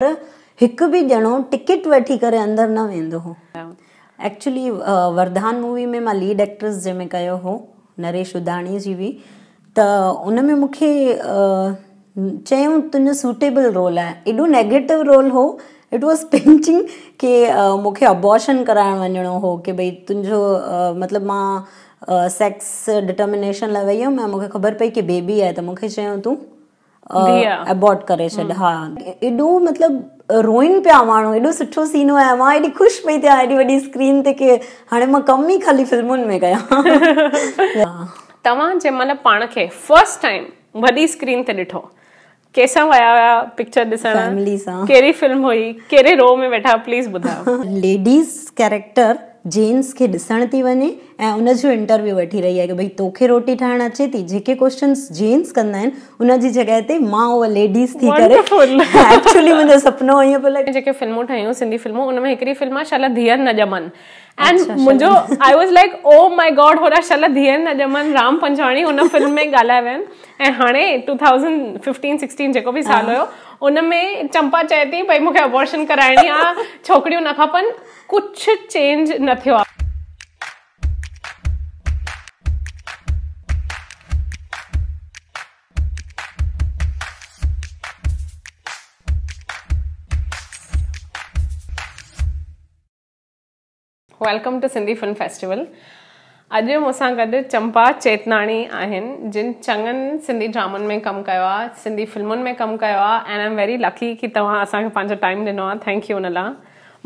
हिकु बि ॼणो टिकट वठी करे अंदरि न वेंदो हो। एक्चुअली वरदान मूवी में मां लीड एक्ट्रेस जंहिंमें कयो हो, नरेश उदाणी जी हुई, त उन में मूंखे चयूं तुंहिंजो सूटेबल रोल आहे। एॾो नेगेटिव रोल हो, इट वॉज पिंचिंग कि मूंखे अबॉर्शन कराइण वञिणो हो कि भई तुंहिंजो मतिलबु मां सेक्स डिटर्मिनेशन लाइ वई हुयमि ऐं मूंखे ख़बर पई कि बेबी आहे, त मूंखे चयूं तूं एबॉर्ट करे छॾ। हा, एॾो मतिलबु रोइन पिया माण्हू, एॾो सुठो सीन हुयो, मां एॾी ख़ुशि पई थियां एॾी वॾी स्क्रीन ते कि हाणे मां कमु ई ख़ाली फिल्मुनि में कयां। तव्हां जंहिं महिल पाण खे फर्स्ट टाइम वॾी स्क्रीन ते ॾिठो, कंहिंसां विया हुआ पिक्चर ॾिसण? फैमिली सां। कहिड़ी फिल्म हुई, कहिड़े रो में वेठा, प्लीज़ ॿुधायो। लेडीज़ कैरेक्टर जेंट्स खे ॾिसण थी वञे ऐं उनजो इंटरव्यू वठी रही आहे कि भई तोखे रोटी ठाहिण अचे थी। जेके क्वेश्चन्स जेंट्स कंदा आहिनि उनजी जॻह ते मां उहा लेडीज़ थी करे एक्चुअली मुंहिंजो सुपिनो ईअं पियो लॻे। जेके फिल्मूं ठाहियूं सिंधी फिल्मूं, उन में हिकिड़ी फिल्म आहे शल धीअर न ॼमन, एंड मुंहिंजो I was like oh my God, होड़ा शल धीअर न ॼमन राम पंजवाणी हुन फिल्म में ॻाल्हाए विया आहिनि। ऐं हाणे 2015-16 जेको बि साल हुयो, उन में चंपा चए थी भई मूंखे अबॉर्शन कराइणी आहे, छोकिरियूं न खपनि, कुझु चेंज न थियो आहे। Welcome to Sindhi film festival. अॼु मूंसां गॾु चंपा चेतनाणी आहिनि, जिन चङनि सिंधी ड्रामनि में कमु कयो आहे, सिंधी फिल्मुनि में कमु कयो आहे, and I am very lucky कि तव्हां असांखे पंहिंजो टाइम ॾिनो आहे। थैंक यू उन लाइ।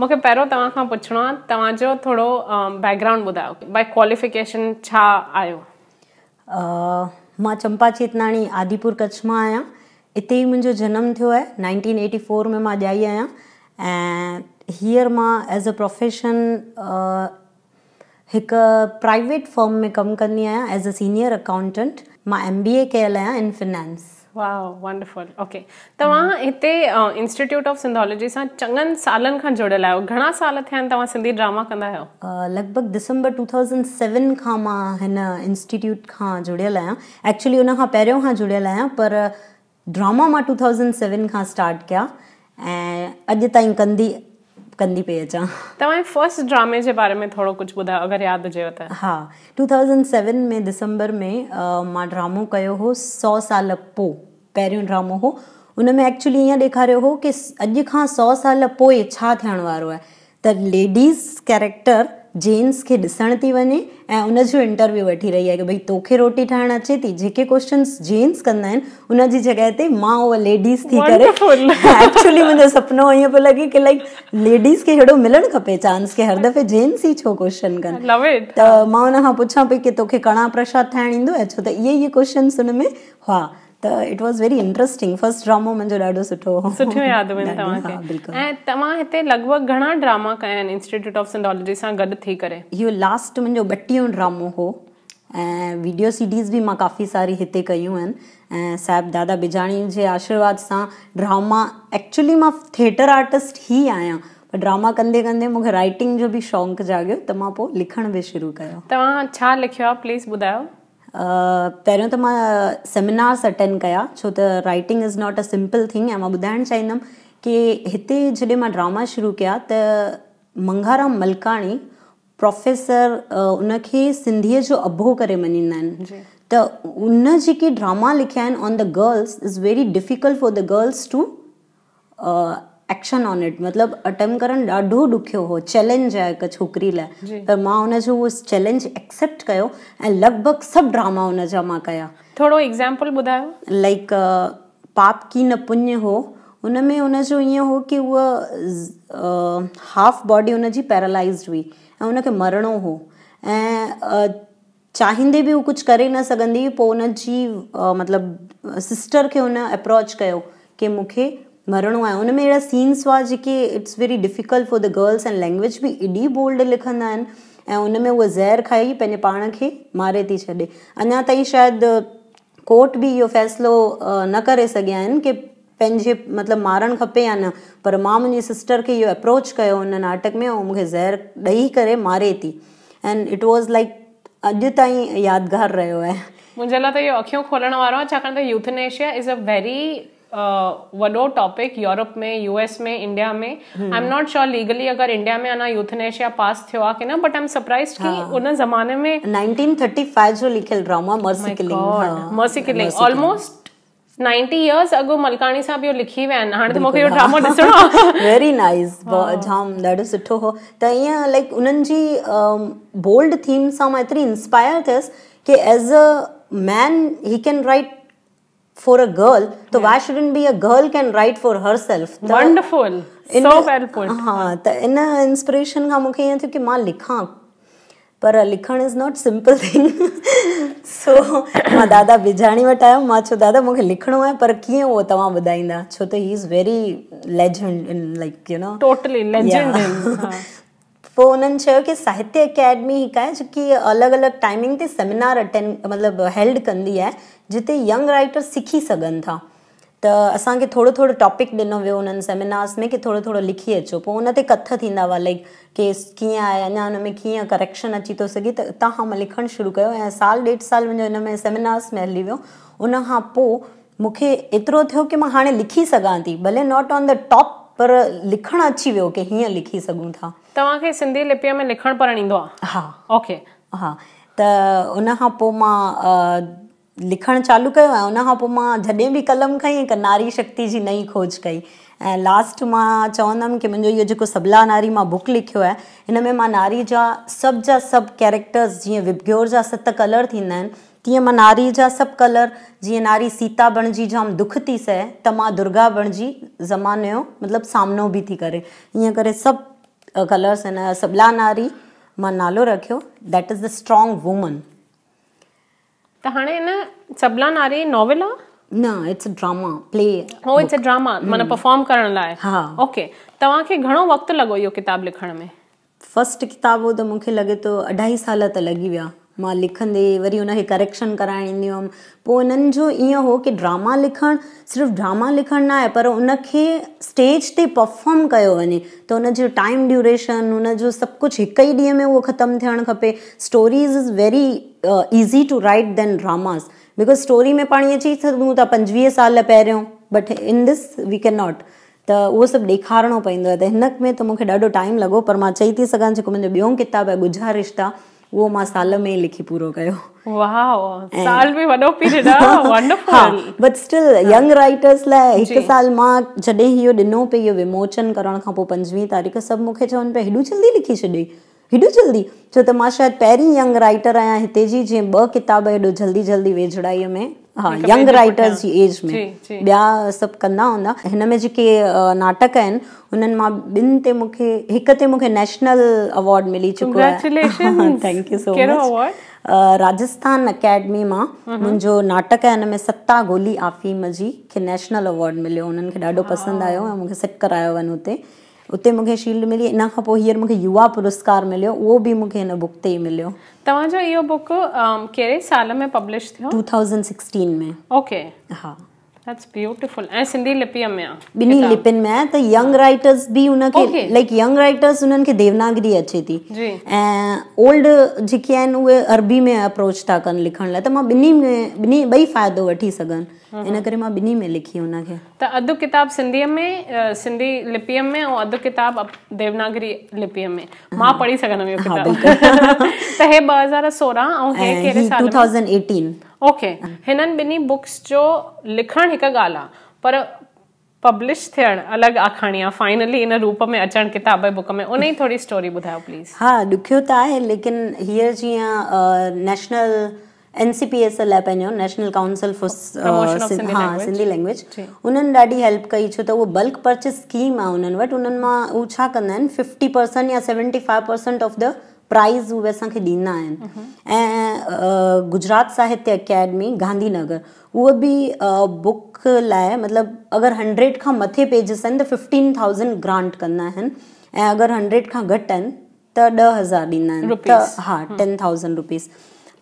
मूंखे पहिरियों तव्हां खां पुछिणो आहे, तव्हांजो थोरो बैकग्राउंड ॿुधायो, बाय क्वालिफिकेशन छा आहियो? मां चंपा चेतनाणी आदिपुर कच्छ मां आहियां। हिते ई मुंहिंजो जनमु थियो आहे। 1984 में मां ॼाई आहियां ऐं हींअर मां एज़ अ प्रोफेशन हिकु प्राइवेट फर्म में कमु कंदी आहियां एज़ अ सीनियर अकाउंटेंट। मां MBA कयल आहियां इन फिनेंस। Wow, wonderful. ओके, तव्हां हिते इंस्टीट्यूट ऑफ सिंधोलॉजी सां चङनि सालनि खां जुड़ियल आहियो। घणा साल थिया आहिनि तव्हां सिंधी ड्रामा कंदा आहियो? लॻभॻि दिसंबर 2007 खां मां हिन इंस्टीट्यूट खां जुड़ियल आहियां। एक्चुअली उन खां पहिरियों खां जुड़ियल आहियां, पर ड्रामा मां 2007 खां स्टार्ट कया ऐं अॼु ताईं कंदी पई अचां। तव्हांजे फर्स्ट ड्रामे जे बारे में थोरो कुझु ॿुधायो अगरि यादि हुजेव त। हा, 2007 में दिसंबर में मां ड्रामो कयो हो 100 साल पोइ। पहिरियों ड्रामो हो, उन में एक्चुअली ईअं ॾेखारियो हो कि अॼु खां 100 साल पोइ छा थियण वारो आहे। त लेडीज़ कैरेक्टर जेंट्स खे ॾिसण थी वञे ऐं उनजो इंटरव्यू वठी रही आहे कि भई तोखे रोटी ठाहिण अचे थी। जेके क्वेश्चन्स जेंट्स कंदा आहिनि उनजी जॻह ते मां उहा लेडीज़ थी करे एक्चुअली मुंहिंजो सुपिनो ईअं पियो लॻे कि लाइक लेडीज़ खे हेॾो मिलणु खपे चांस कि हर दफ़े जेंट्स ई छो क्वेश्चन कनि। त मां उन खां पुछां पई कि तोखे कणा प्रसाद ठाहिण ईंदो आहे, छो त इहे क्वेश्चन्स हुन में हुआ। त it was very interesting. First ड्रामो मुंहिंजो ॾाढो सुठो हो। सुठियूं यादि आहिनि तव्हांखे। ऐं तव्हां हिते लॻभॻि घणा ड्रामा कया आहिनि इंस्टीट्यूट ऑफ सिंधोलॉजी सां गॾु थी करे? इहो लास्ट मुंहिंजो 32 ड्रामो हो ऐं वीडियो सीडीज़ बि मां काफ़ी सारी हिते कयूं आहिनि। ऐं साहिब दादा बिजाणी जे आशीर्वाद सां ड्रामा, एक्चुअली मां थिएटर आर्टिस्ट ई आहियां, पर ड्रामा कंदे कंदे मूंखे राइटिंग जो बि शौक़ु जाॻियो त मां पोइ लिखण बि शुरू कयो। तव्हां छा लिखियो आहे, प्लीज़ ॿुधायो? पहिरियों त मां सेमिनार्स अटेंड कया, छो त writing is not a simple thing. ऐं मां ॿुधाइणु चाहींदमि कि हिते जॾहिं मां ड्रामा शुरू कया त मंघाराम मलकाणी प्रोफेसर उनखे सिंधीअ जो अभो करे मञींदा आहिनि। त उन जेके ड्रामा लिखिया आहिनि on the girls is very difficult for the girls to action on it. मतिलबु अटेम्प्ट करणु ॾाढो ॾुखियो हो, चैलेंज आहे हिकु छोकिरी लाइ। त मां उनजो उहो चैलेंज एक्सेप्ट कयो ऐं लॻभॻि सभु ड्रामा उनजा मां कया। थोरो एग्ज़ाम्पल ॿुधायो। लाइक पाप की न पुण्य हो, उन में उनजो ईअं हो कि उहा हाफ बॉडी उनजी पैरालाइज़्ड हुई ऐं उनखे मरणो हो ऐं चाहींदे बि उहो कुझु करे न सघंदी। पोइ उनजी मतिलबु सिस्टर खे उन अप्रोच कयो कि मूंखे मरणो आहे। उन में अहिड़ा सीन्स हुआ जेके it's very difficult for the girls and language बि एॾी बोल्ड लिखंदा आहिनि ऐं उन में उहा ज़हर खाई पंहिंजे पाण खे मारे थी छॾे। अञा ताईं शायदि कोर्ट बि इहो फ़ैसिलो न करे सघिया आहिनि कि पंहिंजे मतिलबु मारणु खपे या न, पर मां मुंहिंजी सिस्टर खे इहो अप्रोच कयो हुन नाटक में ऐं मूंखे ज़हर ॾेई करे मारे थी। एंड इट वॉज़ लाइक अॼु ताईं यादगार रहियो आहे। मुंहिंजे लाइ त इहो अखियूं खोलण वारो आहे, छाकाणि त यूथनेशिया इज़ अ वेरी वॾो टॉपिक यूरोप में, यूएस में, इंडिया में। I am not sure legally अगरि इंडिया में अञा यूथनेशिया पास थियो आहे की न, बट आई एम सरप्राइज्ड कि उन ज़माने में 1935 जो लिखियल drama mercy killing, mercy killing almost 90 years अॻु मलकाणी साहब इहो लिखी विया आहिनि। हाणे त मूंखे इहो ड्रामो ॾिसणो आहे। वेरी नाइस, जाम ॾाढो सुठो हो। त ईअं लाइक उन्हनि जी बोल्ड थीम सां मां एतिरी इंस्पायर थियसि कि as a man he can write for a girl, तो why shouldn't be a girl can write for herself. Wonderful, so well put. हाँ, त इन इंस्पिरेशन खां मूंखे ईअं थियो कि मां लिखां, पर लिखण इज़ नॉट सिंपल थिंग। सो मां दादा बिजाणी वटि आयमि, मां चयो दादा मूंखे लिखणो आहे, पर कीअं उहो तव्हां ॿुधाईंदा, छो त he is very legend in like you know totally legend. पोइ उन्हनि चयो कि साहित्य अकेडमी हिकु आहे जेकी अलॻि अलॻि टाइमिंग ते सेमिनार अटेंड मतिलबु हेल्ड कंदी आहे, जिते यंग राइटर्स सिखी सघनि था। त असांखे थोरो थोरो टॉपिक ॾिनो वियो उन्हनि सेमिनार्स में कि थोरो थोरो लिखी अचो। पोइ उन ते कथ थींदा हुआ लाइक कि कीअं आहे, अञा हुन में कीअं करेक्शन अची थो सघे। त उतां खां मां लिखणु शुरू कयो ऐं साल ॾेढ साल मुंहिंजो हिन में सेमिनार्स में हली वियो। उन खां पोइ मूंखे एतिरो थियो कि मां हाणे लिखी सघां थी, भले नॉट ऑन द टॉप, पर लिखणु अची वियो कि हीअं लिखी सघूं था। तव्हांखे सिंधी लिपीअ में लिखणु पढ़णु ईंदो आहे? हा, ओके। हा, त उन खां पोइ मां लिखणु चालू कयो ऐं उन खां पोइ मां जॾहिं बि कलम खई हिकु नारी शक्ति जी नई खोज कई। ऐं लास्ट मां चवंदमि कि मुंहिंजो इहो जेको सबला नारी मां बुक लिखियो आहे, हिन में मां नारी जा सभु कैरेक्टर्स, जीअं विबग्योर जा 7 कलर थींदा आहिनि, तीअं मां नारी जा सभु कलर, जीअं नारी सीता बणिजी जाम दुख थी सहे, त मां दुर्गा बणिजी ज़माने जो मतिलबु सामनो बि थी करे, ईअं करे सभु कलर्स आहिनि। सबला नारी मां नालो रखियो, that is the strong woman. त हाणे इन सबला नारी नॉवेल आहे? न, इट्स अ ड्रामा प्ले। हो, इट्स अ ड्रामा, माना परफॉर्म करण लाइ? हा। ओके। तव्हांखे घणो वक़्तु लॻो इहो किताबु लिखण में? फर्स्ट किताब हो त मूंखे लॻे थो 2.5 साल त लॻी विया। मां लिखंदे वरी उनखे करेक्शन कराइण ईंदी हुअमि। पोइ उन्हनि जो ईअं हो कि ड्रामा लिखणु सिर्फ़ु ड्रामा लिखणु न आहे, पर उनखे स्टेज ते परफॉर्म कयो वञे, त उनजो टाइम ड्यूरेशन, उनजो सभु कुझु हिकु ई ॾींहं में उहो ख़तमु थियणु खपे। Stories is very easy to write than dramas, because story में पाण ईअं चई सघूं था 25 साल पहिरियों, but in this V can not. त उहो सभु ॾेखारिणो पवंदो आहे। त हिन में त मूंखे ॾाढो टाइम लॻो, पर मां चई थी सघां जेको मुंहिंजो ॿियों किताबु आहे गुज़ारिश्ता, उहो मां साल में लिखी पूरो कयो। वाह, साल भी वॾो पीरियड आहे। Wonderful. But still young writers लाइ हिकु साल, मां जॾहिं इहो ॾिनो पे इहो विमोचन करण खां पोइ 25 तारीख़, सभु मूंखे चवनि पिया हेॾो जल्दी लिखी छॾे, हेॾो जल्दी, छो त मां शायदि पहिरीं यंग राइटर आहियां हिते जी जंहिं 2 किताब हेॾो जल्दी जल्दी वेझड़ाईअ में, हा, यंग राइटर्स जी एज में। ॿिया सभु कंदा हूंदा। हिन में जेके नाटक आहिनि उन्हनि मां 2 ते मूंखे, हिकु ते मूंखे नेशनल अवॉर्ड मिली चुको आहे। Thank you so much. Rajasthan academy मां मुंहिंजो नाटक आहे, हिन में सत्ता गोली आफ़ीम जी, खे नेशनल अवॉर्ड मिलियो। उन्हनि खे ॾाढो पसंदि आयो ऐं मूंखे सेट करायो वञ उते मूंखे शील्ड मिली। इन खां पोइ हींअर मूंखे युवा पुरस्कार मिलियो, उहो बि मूंखे हिन बुक ते ई मिलियो। तव्हांजो इहो बुक कहिड़े साल में पब्लिश थियो? 2016 में। ओके। हा, दैट्स ब्यूटीफुल। ऐं सिंधी लिपीअ में आहे? ॿिन्ही लिपियुनि में आहे। त यंग राइटर्स बि उनखे लाइक यंग राइटर्स उन्हनि खे देवनागरी अचे थी, ऐं ओल्ड जेके आहिनि उहे अरबी में अप्रोच था कनि लिखण लाइ। त मां ॿिन्ही ॿई फ़ाइदो वठी सघनि, इन करे मां ॿिन्ही में लिखी उनखे। त अधु किताब सिंधीअ में, सिंधी लिपीअ में, ऐं अधु किताब देवनागरी लिपीअ में। मां पढ़ी सघंदमि इहो किताब। त हे 2016 ऐं हे कहिड़े साल? 2018। ओके। हिननि ॿिन्ही बुक्स जो लिखणु हिकु ॻाल्हि आहे, पर पब्लिश थियणु अलॻि आखाणी आहे, फाइनली इन रूप में अचणु किताब बुक में, उन जी थोरी स्टोरी ॿुधायो प्लीज़। हा, ॾुखियो त आहे, लेकिन हीअर जीअं नेशनल NCPSL आहे पंहिंजो, national council for Sindhi language, उन्हनि ॾाढी हेल्प कई, छो त उहो बल्क परचेस स्कीम आहे उन्हनि वटि। उन्हनि मां उहे छा कंदा आहिनि, 50% या 75% ऑफ द प्राइज़ उहे असांखे ॾींदा आहिनि। ऐं गुजरात साहित्य अकेडमी गांधीनगर, उहो बि बुक लाइ मतिलबु अगरि 100 खां मथे पेजिस आहिनि त 15,000 ग्रांट कंदा आहिनि, ऐं अगरि 100 खां घटि आहिनि त 10,000 ॾींदा आहिनि। त हा, 10,000 रुपीज़।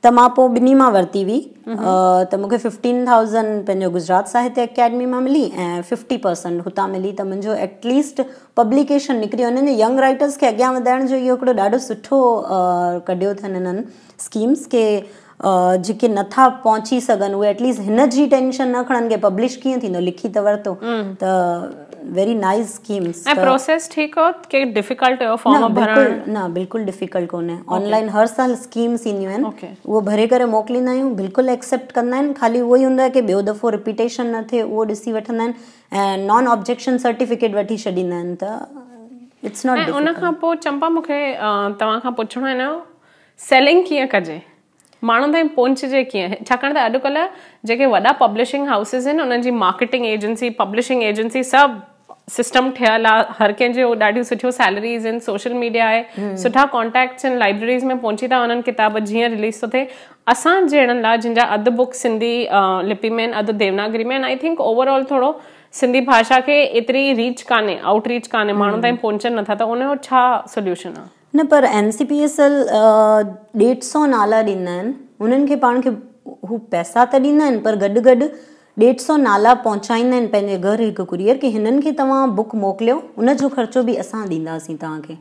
त मां पोइ ॿिन्ही मां वरिती हुई, त मूंखे 15,000 पंहिंजो गुजरात साहित्य अकेडमी मां मिली ऐं 50% हुतां मिली। त मुंहिंजो एटलीस्ट पब्लिकेशन निकिरी वञे। हिननि यंग राइटर्स खे अॻियां वधाइण जो इहो हिकिड़ो ॾाढो सुठो कढियो अथनि हिननि स्कीम्स, के जेके नथा पहुची सघनि उहे एटलीस्ट हिन जी टेंशन न खणनि की पब्लिश कीअं थींदो, लिखी त वरितो त वेरी नाइस स्कीम्स। ऐं प्रोसेस ठीकु हो के डिफिकल्ट हुयो फॉर्म भरणु? न बिल्कुलु डिफिकल्ट कोन्हे। ऑनलाइन हर साल स्कीम्स ईंदियूं आहिनि, उहो भरे करे मोकिलींदा आहियूं, बिल्कुलु एक्सेप्ट कंदा आहिनि। ख़ाली उहो ई हूंदो आहे की ॿियो दफ़ो रिपीटेशन न थिए, उहो ॾिसी वठंदा आहिनि ऐं नॉन ऑब्जेक्शन सर्टिफिकेट वठी छॾींदा आहिनि। त इट्स नॉट डिफिकल्ट। उन खां पोइ चंपा मूंखे तव्हां खां पुछणो आहे न, सेलिंग कीअं कजे, माण्हुनि ताईं पहुचजे कीअं? छाकाणि त अॼुकल्ह जेके वॾा पब्लिशिंग हाउसिस आहिनि उन्हनि जी मार्केटिंग एजेंसी, पब्लिशिंग एजेंसी सभु सिस्टम ठहियल आहे, हर कंहिंजो ॾाढियूं सुठियूं सैलरीज़ आहिनि, सोशल मीडिया आहे, सुठा कॉन्टेक्ट्स आहिनि, लाइब्रेरीज़ में पहुची था वञनि किताब जीअं रिलीज़ थो थिए। असां जहिड़नि लाइ जिन जा अधु बुक सिंधी लिपि में आहिनि, अधु देवनागरी में आहिनि, आई थिंक ओवरऑल थोरो सिंधी भाषा खे एतिरी रीच कान्हे, आउटरीच कान्हे, माण्हुनि ताईं पहुचनि नथा, त उनजो छा सोल्यूशन आहे? न पर NCPSL 150 नाला ॾींदा आहिनि, उन्हनि खे पाण खे हू पैसा त ॾींदा आहिनि पर गॾु गॾु 150 नाला पहुचाईंदा आहिनि पंहिंजे घर हिकु कुरियर की हिननि खे तव्हां बुक मोकिलियो, उनजो ख़र्चो बि असां ॾींदासीं तव्हांखे।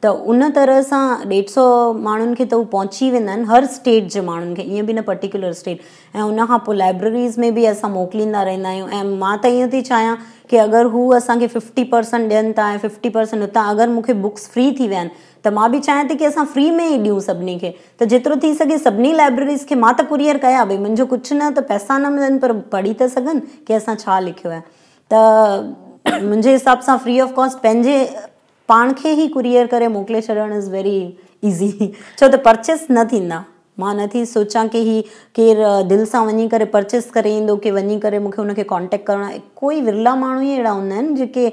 त उन तरह सां 150 माण्हुनि खे त हू पहुची वेंदा आहिनि, हर स्टेट जे माण्हुनि खे, ईअं बि न पर्टिकुलर स्टेट। ऐं उनखां पोइ लाइब्रेरीज़ में बि असां मोकिलींदा रहंदा आहियूं। ऐं मां त ईअं थी चाहियां की अगरि हू असांखे 50% ॾियनि था ऐं 50% हुतां अगरि मूंखे बुक्स फ्री थी विया आहिनि त मां बि चाहियां थी की असां फ्री में ई ॾियूं सभिनी खे। त जेतिरो थी सघे सभिनी लाइब्रेरीज़ खे मां त कुरियर कयां, भई मुंहिंजो कुझु न त पैसा न मिलनि पर पढ़ी त सघनि की असां छा लिखियो आहे। त मुंहिंजे हिसाब सां फ्री ऑफ कॉस्ट पंहिंजे पाण खे ई कुरियर करे मोकिले छॾणु इज़ वेरी ईज़ी, छो त परचेस न थींदा। मां नथी सोचां की ही केरु दिलि सां वञी करे परचेस करे ईंदो, की वञी करे मूंखे हुनखे कॉन्टेक्ट करणो आहे। कोई विरला माण्हू ई अहिड़ा हूंदा आहिनि जेके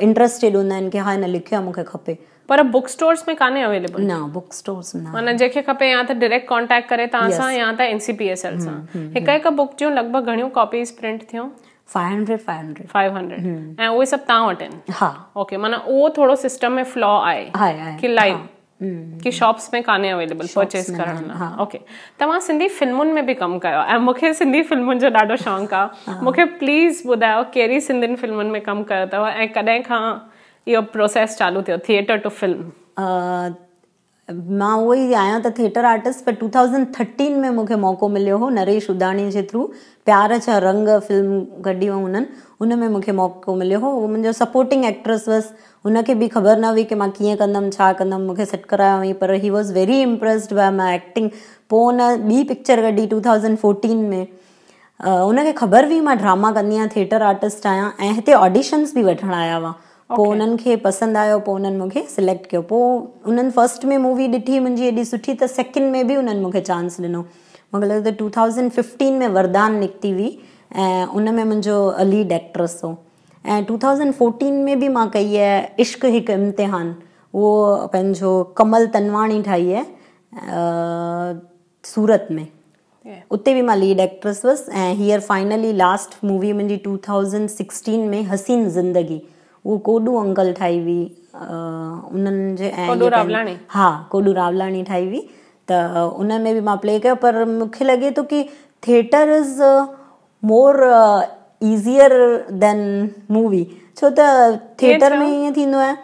इंट्रस्टेड हूंदा आहिनि की हा हिन लिखियो आहे मूंखे खपे। पर बुक स्टोर्स में कान्हे अवेलेबल? न, बुक स्टोर्स न। माना जंहिंखे खपे या त डायरेक्ट कॉन्टेक्ट करे तव्हां सां या त NCPSL सां। हिकु बुक जूं लॻभॻि घणियूं कॉपीज़ प्रिंट थियूं? 500 ऐं उहे सभु तव्हां वटि आहिनि? हा। ओके, माना उहो थोरो सिस्टम में फ्लॉ आहे कि लाइव कि शॉप्स में कान्हे अवेलेबल परचेस करण लाइ। ओके, तव्हां सिंधी फिल्मुनि में बि कमु कयो ऐं मूंखे सिंधी फिल्मुनि जो ॾाढो शौक़ु आहे। मूंखे प्लीज़ ॿुधायो कहिड़ी सिंधियुनि फिल्मुनि में कमु कयो अथव ऐं कॾहिं खां इहो प्रोसेस चालू थियो, थिएटर टू फिल्म? मां उहो ई आहियां त थिएटर आर्टिस्ट, पर 2013 में मूंखे मौक़ो मिलियो हो नरेश उदाणी जे थ्रू। प्यार छा रंग फिल्म कढी हुई उन्हनि, उन में मूंखे मौक़ो मिलियो हो। उहो मुंहिंजो सपोर्टिंग एक्ट्रेस हुअसि, हुनखे बि ख़बर न हुई की मां कीअं कंदमि छा कंदमि, मूंखे सेट करायो हुई, पर he was very impressed by my acting. पोइ हुन ॿी पिक्चर कढी 2014 में, उनखे ख़बर हुई मां ड्रामा कंदी आहियां, थिएटर आर्टिस्ट आहियां ऐं हिते ऑडिशन्स बि वठण आया हुआ। पोइ उन्हनि खे पसंदि आयो, पोइ उन्हनि मूंखे सिलेक्ट कयो। पोइ उन्हनि फर्स्ट में मूवी ॾिठी मुंहिंजी एॾी सुठी त सेकेंड में बि उन्हनि मूंखे चांस ॾिनो। मूंखे लॻे थो 2015 में वरदान निकिती हुई ऐं उन में मुंहिंजो लीड एक्ट्रेस हो। ऐं 2014 में बि मां कई आहे इश्क हिकु इम्तिहान, उहो पंहिंजो कमल तनवाणी ठाही आहे सूरत में, उते बि मां लीड एक्ट्रेस हुअसि। ऐं हींअर फाइनली लास्ट मूवी मुंहिंजी 2016 में हसीन ज़िंदगी, उहो कोडू अंकल ठाही हुई उन्हनि जे। ऐं हा, कोडू रावलाणी ठाही हुई, त उन में बि मां प्ले कयो। पर मूंखे लॻे थो की theatre is more easier than movie, छो त थिएटर में ईअं थींदो आहे,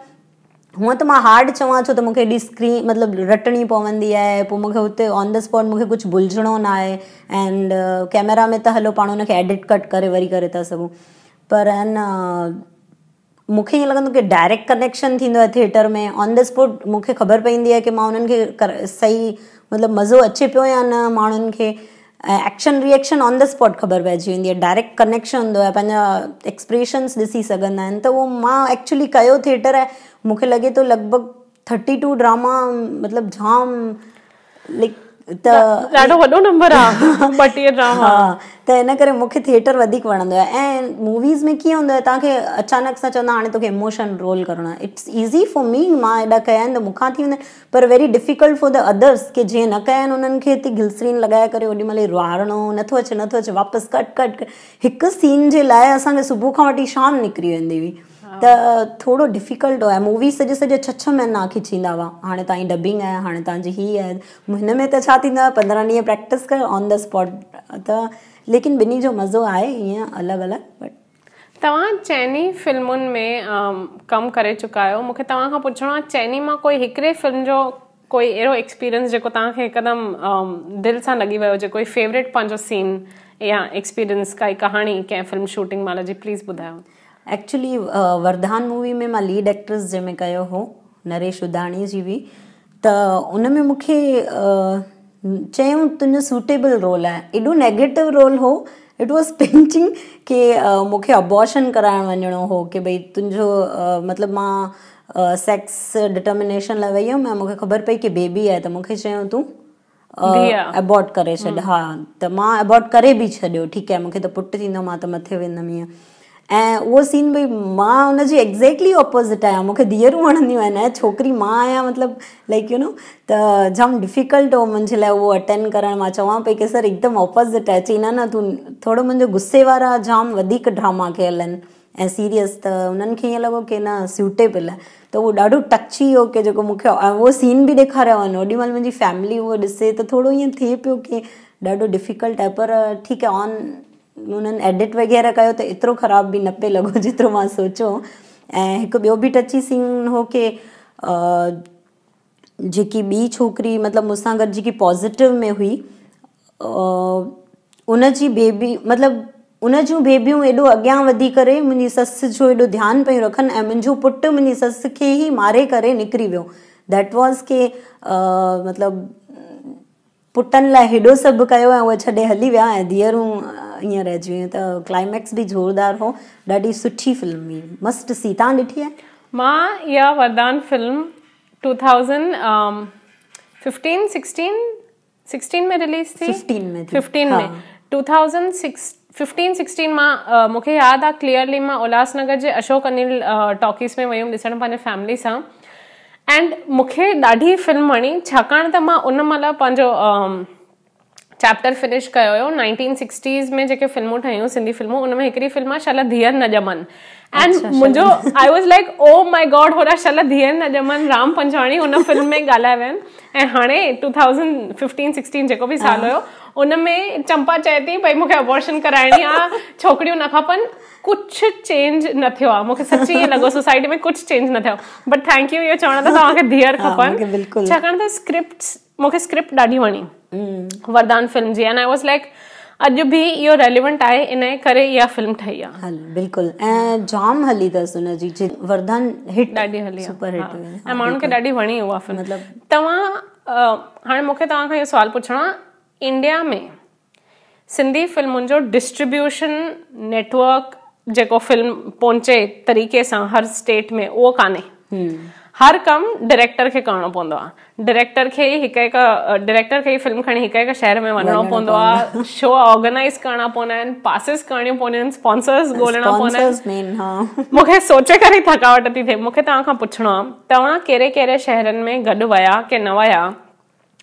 हूअं त मां हार्ड चवां छो त मूंखे एॾी स्क्रीन मतिलबु रटणी पवंदी आहे, पोइ मूंखे हुते ऑन द स्पॉट मूंखे कुझु भुलिजणो न आहे। एंड कैमरा में त हलो पाण हुनखे एडिट कट करे वरी करे था सघूं, पर आहे न मूंखे ईअं लॻंदो की डायरेक्ट कनेक्शन थींदो आहे थिएटर में। ऑन द स्पॉट मूंखे ख़बर पवंदी आहे की मां उन्हनि खे सही मतिलबु मज़ो अचे पियो या न माण्हुनि खे, action reaction on the spot ख़बर पइजी वेंदी आहे। डायरेक्ट कनेक्शन हूंदो आहे, पंहिंजा एक्सप्रेशन्स ॾिसी सघंदा आहिनि। त उहो मां एक्चुअली कयो थिएटर आहे, मूंखे लॻे थो लॻभॻि 32 ड्रामा, मतिलबु जाम त ॾाढो वॾो नंबर आहे 32 ड्रामा। हा, त इन करे मूंखे थिएटर वधीक वणंदो आहे। ऐं मूवीज़ में कीअं हूंदो आहे, तव्हांखे अचानक सां चवंदा हाणे तोखे इमोशन रोल करणो आहे, इट्स ईज़ी फॉर मी, मां एॾा कया आहिनि त मूंखां थी वेंदा आहिनि, पर very difficult for the others के जीअं न कया आहिनि उन्हनि खे हिते गिलस्रीन लॻाए करे ओॾी महिल रुआरणो नथो अचे वापसि कट हिकु सीन जे लाइ असांखे सुबुह खां वठी शाम निकिरी वेंदी हुई। त थोरो डिफिकल्ट आहे। मूवी सॼे 6 महीना खिचींदा हुआ, हाणे तव्हांजी डबिंग आहे, हाणे तव्हांजी हीअ आहे, हिन में त छा थींदो आहे 15 ॾींहं प्रैक्टिस कयो ऑन द स्पॉट। त लेकिन ॿिन्ही जो मज़ो आहे ईअं अलॻि अलॻि। बट तव्हां चइनी फिल्मुनि में कमु करे चुका आहियो, मूंखे तव्हां खां पुछणो आहे चइनी मां कोई हिकिड़े फिल्म जो कोई अहिड़ो एक्सपीरियंस जेको तव्हांखे हिकदमि दिलि सां लॻी वियो हुजे, कोई फेवरेट पंहिंजो सीन या एक्सपीरियंस, काई कहाणी कंहिं फिल्म शूटिंग महिल जी, प्लीज़ ॿुधायो। एक्चुअली वरदान मूवी में मां लीड एक्ट्रेस जंहिंमें कयो हो, नरेश उदाणी जी हुई, त उन में मूंखे चयूं तुंहिंजो सूटेबल रोल आहे। एॾो नेगेटिव रोल हो, इट वॉज पिंचिंग कि मूंखे अबॉर्शन कराइण वञिणो हो कि भई तुंहिंजो मतिलबु मां सेक्स डिटर्मिनेशन लाइ वई हुयमि ऐं मूंखे ख़बर पई कि बेबी आहे, त मूंखे चयूं तूं एबॉर्ट करे छॾ। हा, त मां एबॉर्ट करे बि छॾियो, ठीकु आहे, मूंखे त पुटु थींदो, मां त मथे वेंदमि ईअं। ऐं उहो सीन भई मां हुनजी एग्ज़ैक्टली ऑपोज़िट आहियां, मूंखे धीअरूं वणंदियूं आहिनि ऐं छोकिरी मां आहियां, मतिलबु लाइक यू नो, त जाम डिफ़िकल्ट हो मुंहिंजे लाइ उहो अटेंड करणु। मां चवां पई कि सर हिकदमि ऑपोज़िट आहे। चई न तूं थोरो, मुंहिंजो गुस्से वारा जाम वधीक ड्रामा कयल आहिनि ऐं सीरियस, त उन्हनि खे ईअं लॻो कि न सूटेबल आहे, त उहो ॾाढो टची हो कि जेको मूंखे उहो सीन बि ॾेखारियो वञो, ओॾी महिल मुंहिंजी फैमिली उहो ॾिसे त थोरो ईअं थिए पियो कि ॾाढो डिफ़िकल्ट आहे, पर ठीकु आहे, ऑन उन्हनि एडिट वग़ैरह कयो त एतिरो ख़राबु बि न पियो लॻो जेतिरो मां सोचियो। ऐं हिकु ॿियो बि टची सीन हो कि जेकी ॿी छोकिरी मतिलबु मूंसां गॾु जेकी पॉज़िटिव में हुई, उनजी बेबी मतिलबु उन जूं बेबियूं एॾो अॻियां वधी करे मुंहिंजी ससु जो एॾो ध्यानु पियूं रखनि ऐं मुंहिंजो पुटु मुंहिंजी ससु खे ई मारे करे निकिरी वियो। दैट वॉज़ के मतिलबु पुटनि लाइ हेॾो सभु कयो ऐं उहे छॾे हली विया ऐं धीअरूं ईअं रहिजी वियूं। त क्लाइमैक्स बि ज़ोरदार हो, ॾाढी सुठी फिल्म हुई, मस्त सी। तव्हां ॾिठी आहे? मां इहा वरदान फिल्म 2015-16 में रिलीज़ थी। 15 में 2015-16 मां मूंखे यादि आहे क्लियरली, मां उल्हासनगर जे अशोक अनिल टॉकीज़ में वई हुयमि ॾिसणु पंहिंजे फैमिली सां। एंड मूंखे ॾाढी फिल्म वणी, छाकाणि त मां उन महिल पंहिंजो चैप्टर फिनिश कयो हुयो। 1960s में जेके फिल्मूं ठहियूं सिंधी फिल्मूं, उन में हिकिड़ी फिल्म आहे शल धीअर न ॼमनि। एंड मुंहिंजो आई was like oh my God, होॾा शल धीअर न ॼमनि राम पंजवाणी हुन फिल्म में ॻाल्हाए विया आहिनि। ऐं हाणे 2015-16 जेको बि साल हुयो, उन में चंपा चए थी भई मूंखे अबॉर्शन कराइणी आहे, छोकिरियूं न खपनि। कुझु चेंज न थियो आहे, मूंखे सच्ची ईअं लॻो सोसाइटी में कुझु चेंज न थियो। बट थैंक यू इहो चवण त तव्हांखे धीअर खपनि, छाकाणि त मूंखे स्क्रिप्ट ॾाढी वणी वरदान फिल्म जी। एंड आई वॉज लाइक अॼु बि इहो रेलिवेंट आहे, इन करे इहा फिल्म ठही आहे। बिल्कुलु, ऐं जाम हली अथसि हुनजी वरदान, हिट ॾाढी हली, सुपर हिट, ऐं माण्हुनि खे ॾाढी वणी उहा फिल्म। मतिलबु तव्हां हाणे मूंखे तव्हां खां इहो सुवालु पुछणो आहे, इंडिया में सिंधी फिल्मुनि जो डिस्ट्रीब्यूशन नेटवर्क जेको फिल्म पहुचे तरीक़े सां हर स्टेट में, उहो कान्हे। हर कमु डायरेक्टर खे करणो पवंदो आहे। डायरेक्टर खे ई फिल्म खणी हिकु हिकु शहर में वञिणो पवंदो आहे, शो ऑर्गेनाइज़ करणा पवंदा आहिनि, पासिस करणियूं पवंदियूं आहिनि, स्पॉन्सर्स ॻोल्हणा पवंदा आहिनि। मूंखे सोचे करे थकावट थी थिए। मूंखे तव्हां खां पुछिणो आहे, तव्हां कहिड़े कहिड़े शहरनि में गॾु विया की न विया,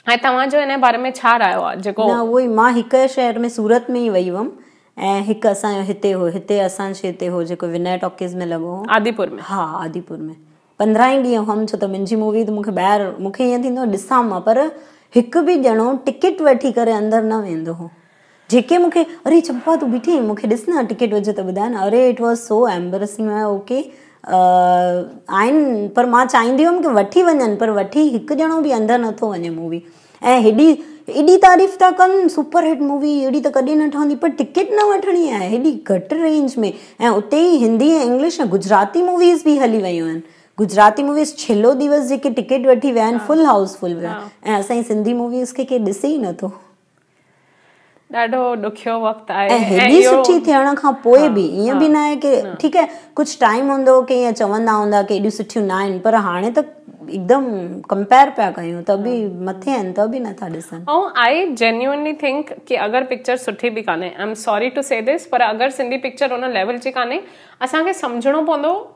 ऐं तव्हांजो इन बारे में छा रायो आहे? जेको उहो ई, मां हिकु शहर में सूरत में ई वई हुअमि, ऐं हिकु असांजो हिते असांजे हिते हो जेको विनय टॉकीज़ में लॻो हो, आदिपुर में। हा, आदिपुर में 15 ॾींहं हुअमि, छो त मुंहिंजी मूवी त मूंखे ॿाहिरि, मूंखे ईअं थींदो ॾिसां मां, पर हिकु बि ॼणो टिकट वठी करे अंदरि न वेंदो हो। जेके मूंखे, अरे चंपा तूं बीठी आहीं, मूंखे ॾिस न टिकट हुजे त ॿुधाए न। अरे it was so embarrassing. Okay आहिनि, पर मां चाहींदी हुअमि की वठी वञनि, पर वठी हिकु ॼणो बि अंदरि नथो वञे मूवी। ऐं हेॾी तारीफ़ था कनि, सुपर हिट मूवी, अहिड़ी त कॾहिं न ठहंदी, पर टिकट न वठणी आहे हेॾी घटि रेंज में। ऐं उते ई हिंदी ऐं इंग्लिश ऐं गुजराती मूवीज़ बि हली वियूं आहिनि। गुजराती मूवीज़ छिलो दिवस जेके टिकट वठी विया आहिनि, फुल हाउसफुल विया, ऐं असांजी सिंधी मूवीज़ खे केरु ॾिसे ई नथो। ॾाढो ॾुखियो वक़्तु आहे। ऐं हेॾी सुठी थियण खां पोइ बि ईअं बि न आहे की ठीकु आहे, कुझु टाइम हूंदो की ईअं चवंदा हूंदा की एॾियूं सुठियूं न आहिनि, पर हाणे त एकदमि कंपेयर पिया कयूं त बि मथे आहिनि, त बि नथा ॾिसनि। ऐं आई जेन्युइनली थिंक कि अगरि पिक्चर सुठी बि कान्हे, आई एम सॉरी टू से दिस, पर अगरि सिंधी पिक्चर उन लेवल जी कान्हे, असांखे सम्झणो पवंदो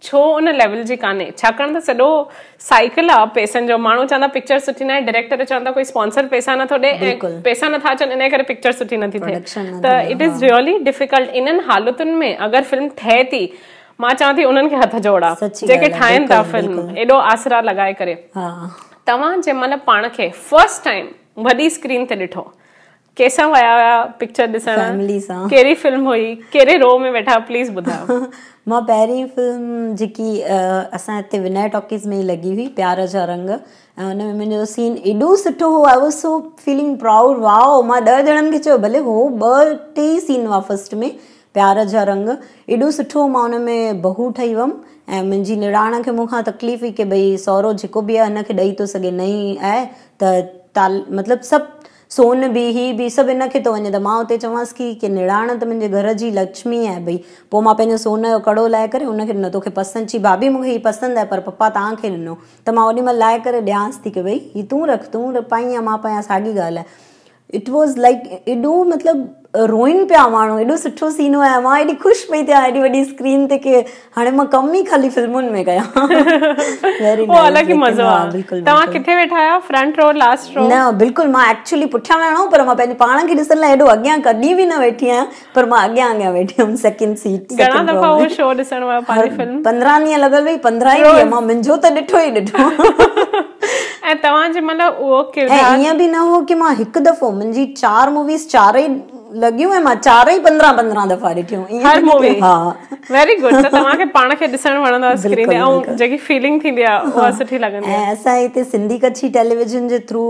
छो उन लेवल जी कान्हे। छाकाणि त सॼो साइकिल आहे पैसनि जो। माण्हू चवंदा पिक्चर सुठी न आहे, डायरेक्टर चवंदा कोई स्पॉन्सर पैसा नथो ॾे, ऐं पैसा नथा अचनि, इन करे पिक्चर सुठी नथी थिए। त इट इज़ रियली डिफिकल्ट। इन्हनि हालतुनि में अगरि फिल्म ठहे थी, मां चवां थी उन्हनि खे हथ जोड़ा जेके ठाहिनि था फिल्म एॾो आसरा लॻाए करे। तव्हां जंहिं महिल पाण खे फर्स्ट टाइम वॾी स्क्रीन ते ॾिठो, कंहिंसां विया हुआ पिक्चर ॾिसण? फैमिली सां। कहिड़ी फिल्म हुई, कहिड़े रो में वेठा, प्लीज़ ॿुधायो। मां पहिरीं फिल्म जेकी असां हिते विनय टॉकीज़ में लॻी हुई प्यार जा रंग, ऐं हुन में मुंहिंजो सीन एॾो सुठो हो, I was so feeling proud. Wow, मां 10 ॼणनि खे चयो भले हो 2-3 सीन हुआ फर्स्ट में प्यार जा रंग, एॾो सुठो। मां हुन में बहू ठही हुअमि ऐं मुंहिंजी निणान खे मूंखां तकलीफ़ हुई की भई सहुरो जेको बि आहे हिनखे ॾेई थो सघे, नई आहे त मतिलबु सभु सोन बि ही बि सभु हिनखे थो वञे, त मां हुते चवांसि की निणान त मुंहिंजे घर जी लक्ष्मी आहे भई। पोइ मां पंहिंजो सोन जो कड़ो लाहे करे हुनखे ॾिनो, तोखे पसंदि, चई भाभी मूंखे हीअ पसंदि आहे पर पप्पा तव्हांखे ॾिनो, त मां ओॾीमहिल लाहे करे ॾियांसि थी की भई हीअ तूं रख, तूं पाईं या मां पायां, साॻी ॻाल्हि आहे। इट वॉज़ लाइक एॾो मतिलबु रोइन पिया माण्हू, एॾो सुठो सीन हुयो, मां एॾी ख़ुशि पई थियां एॾी वॾी स्क्रीन ते की हाणे मां कमु ई ख़ाली फिल्मुनि में कयां। अलॻि ई मज़ो आहे। तव्हां किथे वेठा आहियो, फ्रंट रो, लास्ट रो? न, बिल्कुलु मां एक्चुअली पुठियां वेहणो, पर मां पंहिंजे पाण खे ॾिसण लाइ एॾो अॻियां कॾहिं बि न वेठी आहियां, पर मां अॻियां वेठी हुअमि सेकेंड सीट। घणा दफ़ा उहो शो ॾिसण वियो पंहिंजी फिल्म? 15 ॾींहं लॻल हुई, 15 ई ॾींहं मां मुंहिंजो त ॾिठो ई ॾिठो। ऐं तव्हांजे मतिलबु उहो किरदारु ईअं बि न हो की मां हिकु दफ़ो, मुंहिंजी 4 मूवीज़ 4 ई लॻियूं ऐं मां 4 ई 15 दफ़ा ॾिठियूं। हर मूवी? हा, वेरी गुड। त तव्हांखे पाण खे ॾिसणु वणंदो आहे स्क्रीन ते, ऐं जेकी फीलिंग थींदी आहे उहा सुठी लॻंदी आहे। ऐं असां हिते सिंधी कच्छी टेलीविजन जे थ्रू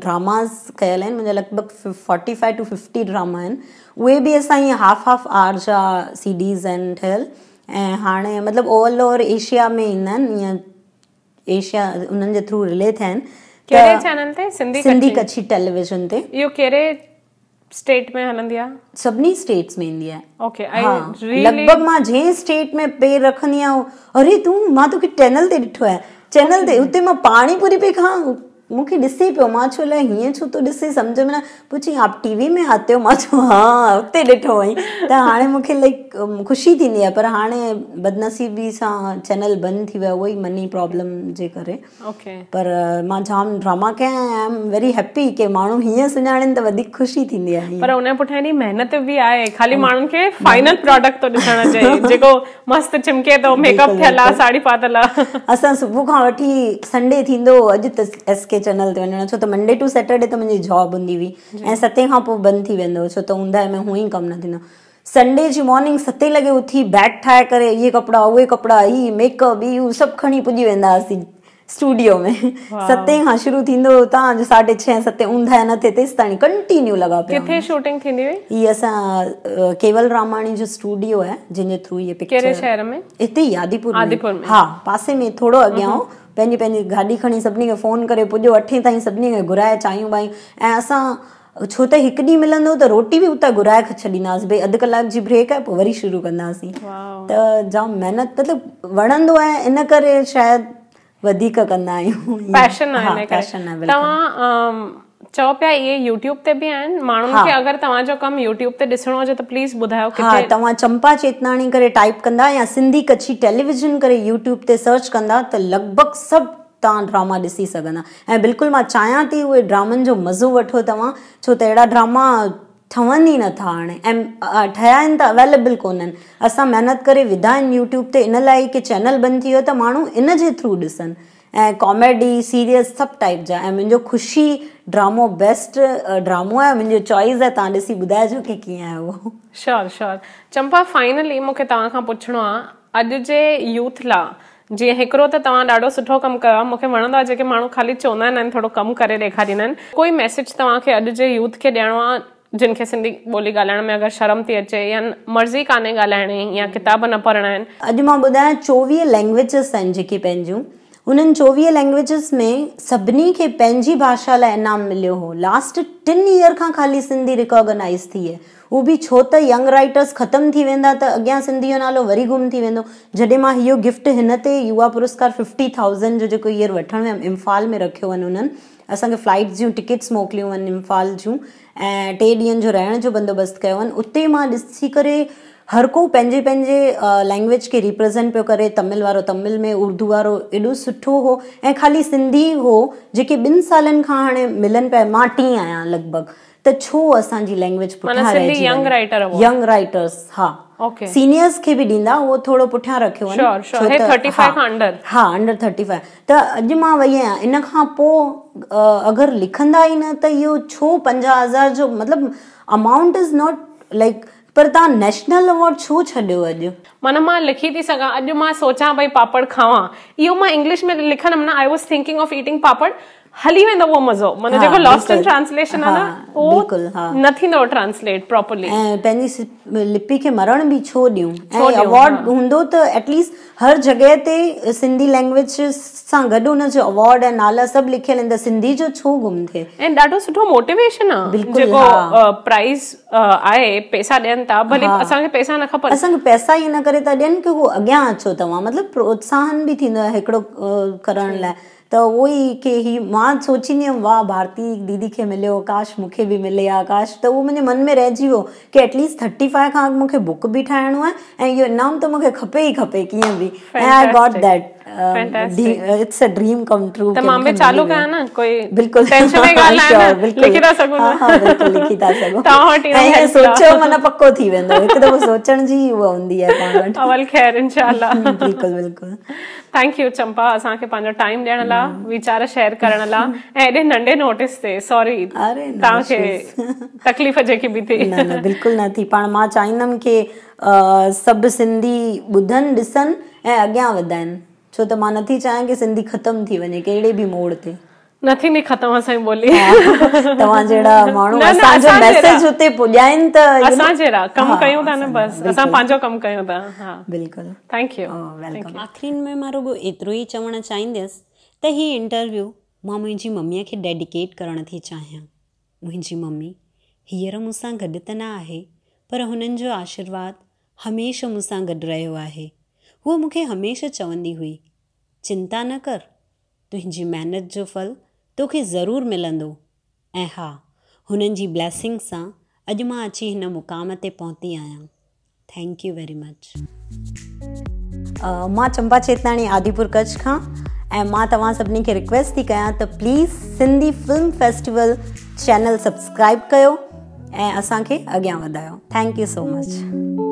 ड्रामास कयल आहिनि, मुंहिंजा लॻभॻि 45 to 50 ड्रामा आहिनि, उहे बि असां ईअं हाफ आवर जा सीडीज़ आहिनि ठहियल। ऐं हाणे मतिलबु ऑल ओवर एशिया में ईंदा आहिनि, ईअं एशिया उन्हनि जे थ्रू रिले थिया आहिनि। कहिड़े चैनल ते? सिंधी कच्छी टेलीविजन ते। इहो कहिड़े स्टेट में हलंदी आहे? सभिनी स्टेट्स में ईंदी आहे। ओके, लॻभॻि मां जंहिं स्टेट में पेर रखंदी आहियां, अरे तूं, मां तोखे चैनल ते ॾिठो आहे, चैनल ते, उते मां पाणी पूरी पई खां, मूंखे ॾिसे पियो, मां छो लाइ हीअं छो थो ॾिसे, सम्झ में न, पुछी आप टीवी में आते हो, मां चयो हा उते ॾिठो हुअईं। त हाणे मूंखे लाइक ख़ुशी थींदी आहे, पर हाणे बदनसीबी सां चैनल बंदि थी वियो, उहो ई मनी प्रॉब्लम जे करे। पर मां जाम ड्रामा कया, आई एम वेरी हैप्पी की माण्हू हीअं सुञाणनि त वधीक ख़ुशी थींदी आहे। पर उन पुठियां एॾी महिनत बि आहे, ख़ाली माण्हुनि खे फाइनल प्रोडक्ट थो ॾिसण अचे, जेको मस्तु चिमके थो, मेकअप थियल आहे, साड़ी पातल आहे। असां सुबुह खां वठी संडे थींदो, अॼु त SK चैनल ते वञणो, छो त मंडे टू सैटरडे त मुंहिंजी जॉब हूंदी हुई ऐं 7 खां पोइ बंदि थी वेंदो, छो त ऊंदाहि में हूअं ई कमु न थींदो। संडे जी मॉर्निंग 7 लॻे उथी बैग ठाहे करे इहे कपिड़ा उहे कपिड़ा ही मेकअप इहो सभु खणी पुॼी वेंदा हुआसीं स्टूडियो में। 7 खां शुरू थींदो, तव्हां 6:30 7 ऊंदाहि न थिए तेसि ताईं कंटिन्यू लॻा पिया। किथे शूटिंग थींदी हुई? हीअ असां केवल रामाणी जो स्टूडियो आहे, जंहिंजे थ्रू इहे पिक्चर। कहिड़े शहर में? हिते ई आदिपुर में। हा, पासे में थोरो अॻियां हो। पंहिंजी गाॾी खणी सभिनी खे फ़ोन करे पुॼो, 8 ताईं सभिनी खे घुराए चांहियूं बायूं। ऐं असां छो त हिकु ॾींहुं मिलंदो त रोटी बि उतां घुराए छॾींदासीं, भई अधु कलाक जी ब्रेक आहे, पोइ वरी शुरू कंदासीं। त जाम महिनत, मतिलबु वणंदो आहे, इन करे शायदि वधीक कंदा आहियूं। पैशन आहे। तव्हां चओ पिया इहे यूट्यूब ते बि आहिनि, माण्हुनि खे अगरि तव्हांजो कमु यूट्यूब ते ॾिसणो हुजे त प्लीज़ ॿुधायो किथे? हा, तव्हां चंपा चेतनाणी करे टाइप कंदा या सिंधी कच्छी टेलीविजन करे यूट्यूब ते सर्च कंदा त लॻभॻि सभु तव्हां ड्रामा ॾिसी सघंदा। ऐं बिल्कुलु मां चाहियां थी उहे ड्रामनि जो मज़ो वठो तव्हां, छो त अहिड़ा ड्रामा ठहनि ई नथा हाणे, ऐं ठहिया आहिनि त अवेलेबल कोन्हनि। असां महिनत करे विधा आहिनि यूट्यूब ते इन लाइ की चैनल बंदि थी वियो त माण्हू इन जे थ्रू ॾिसनि, ऐं कॉमेडी सीरियस सभु टाइप जा। ऐं मुंहिंजो ख़ुशी ड्रामो बेस्ट ड्रामो आहे, मुंहिंजो चॉइस आहे, तव्हां ॾिसी ॿुधाइजो की कीअं आहे उहो। श्योर। चंपा, फाइनली मूंखे तव्हां खां पुछणो आहे, अॼु जे यूथ लाइ जीअं हिकिड़ो त तव्हां ॾाढो सुठो कमु कयो आहे, मूंखे वणंदो आहे जेके माण्हू ख़ाली चवंदा आहिनि थोरो कमु करे ॾेखारींदा आहिनि, कोई मैसेज तव्हांखे अॼु जे यूथ खे ॾियणो आहे जिन खे सिंधी ॿोली ॻाल्हाइण में अगरि शर्म थी अचे या मर्ज़ी कान्हे ॻाल्हाइणी या किताब न पढ़णा आहिनि? अॼु मां ॿुधायां 24 लैंग्वेजिस आहिनि जेके पंहिंजूं, उन्हनि 24 लैंग्वेजिस में सभिनी खे पंहिंजी भाषा लाइ इनाम मिलियो हो। लास्ट 3 ईयर खां ख़ाली सिंधी रिकॉग्नाइज़ थी आहे, उहो बि छो त यंग राइटर्स ख़तमु थी वेंदा त अॻियां सिंधी जो नालो वरी गुम थी वेंदो। जॾहिं मां इहो गिफ्ट हिन ते युवा पुरस्कार 50,000 जो जेको ईयर वठणु वियमि, इम्फाल में रखियो वञ, उन्हनि असांखे फ्लाइट्स जूं टिकट्स मोकिलियूं आहिनि इम्फाल जूं, ऐं 3 ॾींहंनि जो रहण जो बंदोबस्तु कयो आहिनि। उते मां ॾिसी करे हर को पंहिंजे लैंग्वेज खे रिप्रेज़ेंट पियो करे, तमिल वारो तमिल में, उर्दू वारो एॾो सुठो हो, ऐं ख़ाली सिंधी हो जेके 2 सालनि खां हाणे मिलनि पिया। मां टी आहियां लॻभॻि, त छो असांजी लैंग्वेज पुठियां रहिजी वञे? यंग राइटर्स, हा, सीनियर्स खे बि ॾींदा, उहो थोरो पुठियां रखियो वञे। हा, अंडर 35। त अॼु मां वई आहियां, इन खां पोइ अगरि लिखंदा ई न त इहो छो 50,000 जो, मतिलबु अमाउंट इज़ नॉट लाइक पर तव्हां नेशनल अवॉर्ड छो छॾियो अॼु? माना मां लिखी थी सघां, अॼु मां सोचां भई पापड़ खावां, इहो मां इंग्लिश में लिखंदमि ना, I was thinking of eating papad, हली वेंदो उहो मज़ो, माना जेको लॉस्ट इन ट्रांसलेशन आहे न उहो न थींदो ट्रांसलेट प्रॉपर्ली। ऐं पंहिंजी लिपि खे मरण बि छो ॾियूं? ऐं अवॉर्ड हूंदो त एटलीस्ट हर जॻह ते सिंधी लैंग्वेज सां गॾु हुनजो अवॉर्ड ऐं नाला सभु लिखियल आहिनि, त सिंधी जो छो गुम थिए? ऐं ॾाढो सुठो मोटिवेशन आहे, जेको प्राइज़ आहे, पैसा ॾियनि था, भले असांखे पैसा न खपनि, असांखे पैसा ई न करे था ॾियनि की उहो अॻियां अचो तव्हां, मतिलबु प्रोत्साहन बि थींदो आहे हिकिड़ो करण लाइ। त उहो ई की ही मां सोचींदी हुयमि वाह भारती दीदी खे मिलियो, काश मूंखे बि मिले हा काश, त उहो मुंहिंजे मन में रहिजी वियो की एटलीस्ट 35 खां अॻु मूंखे बुक बि ठाहिणो आहे ऐं इहो इनाम त मूंखे खपे ई खपे कीअं बि। ऐं I got that, it's a dream come true. त मां बि चालू कयां न, कोई बिल्कुल टेंशन जी ॻाल्हि आहे न, लिखी था सघूं। हां बिल्कुल लिखी था सघो, तव्हां वटि ऐं सोचो मन पक्को थी वेंदो, हिकु दफ़ो सोचण जी उहा हूंदी आहे पाण वटि। अवल ख़ैर इंशाल्लाह। बिल्कुल बिल्कुल। थैंक यू चंपा, असांखे पंहिंजो टाइम ॾियण लाइ, वीचार शेयर करण लाइ, ऐं एॾे नंढे नोटिस ते सॉरी तव्हांखे तकलीफ़ जेकी बि थी। न न बिल्कुल न थी, पाण मां चाहींदमि की सभु सिंधी ॿुधनि ॾिसनि ऐं अॻियां वधाइनि, छो त मां नथी चाहियां की सिंधी ख़तम थी वञे कहिड़े बि मोड़ ते। न थींदी ख़तम असांजी ॿोली, तव्हां जहिड़ा माण्हू असांजो मैसेज हुते पुॼाइनि त असां जहिड़ा कमु कयूं था न, बसि असां पंहिंजो कमु कयूं था। हा बिल्कुलु, थैंक यू। वेलकम। आख़िरी में मां रुॻो एतिरो ई चवणु चाहींदसि त हीउ इंटरव्यू मां मुंहिंजी मम्मीअ खे डेडिकेट करणु थी चाहियां। मुंहिंजी मम्मी हींअर मूंसां गॾु त न आहे, पर हुननि जो आशीर्वाद हमेशह मूंसां गॾु रहियो आहे। हूअ मूंखे हमेशह चवंदी हुई, चिंता न कर, तुंहिंजी महिनत जो फल तोखे ज़रूरु मिलंदो। ऐं हा, हुननि जी ब्लेसिंग सां अॼु मां अची हिन मुक़ाम ते पहुती आहियां। Thank U very much. मां चंपा चेतनाणी आदिपुर कच्छ खां, ऐं मां तव्हां सभिनी खे रिक्वेस्ट थी कयां त please Sindhi film festival channel subscribe कयो ऐं असांखे अॻियां वधायो। Thank you so much.